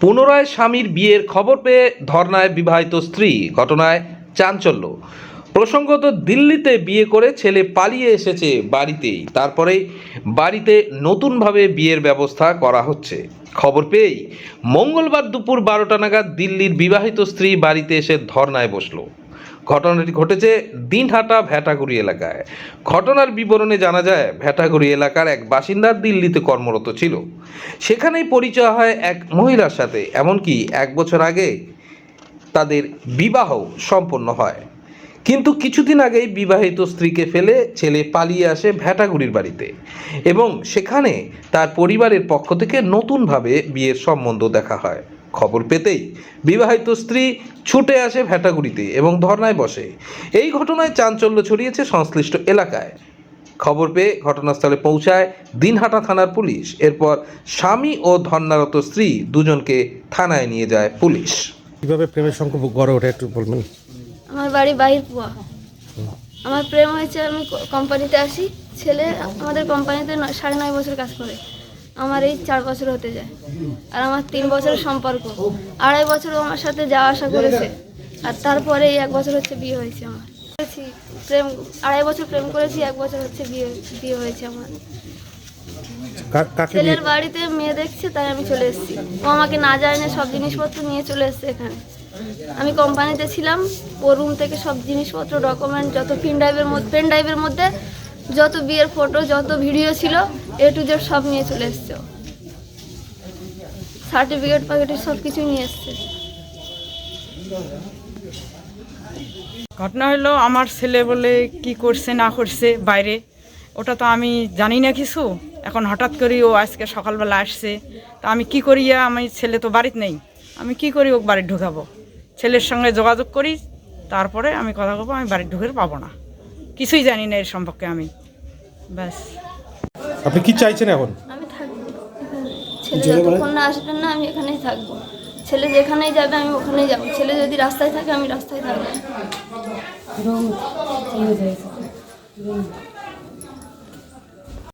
পুনরায় স্বামীর বিয়ের খবর পেয়ে ধর্নায় বিবাহিত স্ত্রী, ঘটনায় চাঞ্চল্য। প্রসঙ্গত, দিল্লিতে বিয়ে করে ছেলে পালিয়ে এসেছে বাড়িতেই, তারপরেই বাড়িতে নতুনভাবে বিয়ের ব্যবস্থা করা হচ্ছে। খবর পেয়েই মঙ্গলবার দুপুর 12টা নাগাদ দিল্লির বিবাহিত স্ত্রী বাড়িতে এসে ধর্নায় বসল। ঘটনাটি ঘটেছে দিনহাটা ভ্যাটাগুড়ি এলাকায়। ঘটনার বিবরণে জানা যায়, ভ্যাটাগুড়ি এলাকার এক বাসিন্দা দিল্লিতে কর্মরত ছিল। সেখানেই পরিচয় হয় এক মহিলার সাথে, এমনকি 1 বছর আগে তাদের বিবাহ সম্পন্ন হয়। কিন্তু কিছুদিন আগেই বিবাহিত স্ত্রীকে ফেলে ছেলে পালিয়ে আসে ভ্যাটাগুড়ির বাড়িতে এবং সেখানে তার পরিবারের পক্ষ থেকে নতুনভাবে বিয়ের সম্বন্ধ দেখা হয়। খবর পেতেই বিবাহিত স্ত্রী ছুটে আসে ভ্যাটাগুড়িতে এবং ধর্নায় বসে। এই ঘটনায় চাঞ্চল্য ছড়িয়েছে সংশ্লিষ্ট এলাকায়। খবর পেয়ে ঘটনাস্থলে পৌঁছায় দিনহাটা থানার পুলিশ। এরপর স্বামী ও ধর্নারত স্ত্রী দুজনকে থানায় নিয়ে যায় পুলিশ। কিভাবে প্রেমের সম্পর্ক গড়ে ওঠে একটু বলবেন? আমার বাড়ি বাহিরপুয়া। আমার প্রেম হয়েছে, আমি কোম্পানিতে আসি, ছেলে আমাদের কোম্পানিতে 9.5 বছর কাজ করে। আমার এই 4 বছর হতে যায়, আর আমার 3 বছরের সম্পর্ক। 2.5 বছর আমার সাথে যাওয়া আসা করেছে, আর তারপরে এই 1 বছর হচ্ছে বিয়ে হয়েছে আমার। প্রেম 2.5 বছর প্রেম করেছি, 1 বছর হচ্ছে বিয়ে হয়েছে আমার। ছেলের বাড়িতে মেয়ে দেখছে, তাই আমি চলে এসেছি। ও আমাকে না জানে সব জিনিসপত্র নিয়ে চলে এসছে এখানে। আমি কোম্পানিতে ছিলাম, ও রুম থেকে সব জিনিসপত্র, ডকুমেন্ট, যত পেন ড্রাইভের মধ্যে যত বিয়ের ফটো, যত ভিডিও ছিল, A to Z সব নিয়ে চলে এসছে। সার্টিফিকেট প্যাকেট সব কিছু নিয়ে এসছে। ঘটনা হলো, আমার ছেলে বলে কি করছে না করছে বাইরে, ওটা তো আমি জানি না কিছু। এখন হঠাৎ করে ও আজকে সকালবেলা আসছে, তা আমি কি করি, আমি ছেলে তো বাড়িতে নেই, আমি কি করি ও বাড়ি ঢুকাবো? ছেলের সঙ্গে যোগাযোগ করি, তারপরে আমি কথা বলবো। আমি বাড়ি ঢুকে পাবো না, কিছুই জানি না এর সম্পর্কে আমি। ব্যাস। আপনি কি চাইছেন এখন? আমি থাকবো, ছেলে যতক্ষণ না আসবে না আমি এখানেই থাকবো। ছেলে যেখানেই যাবে আমি ওখানেই যাবো। ছেলে যদি রাস্তায় থাকে আমি রাস্তায় থাকবো।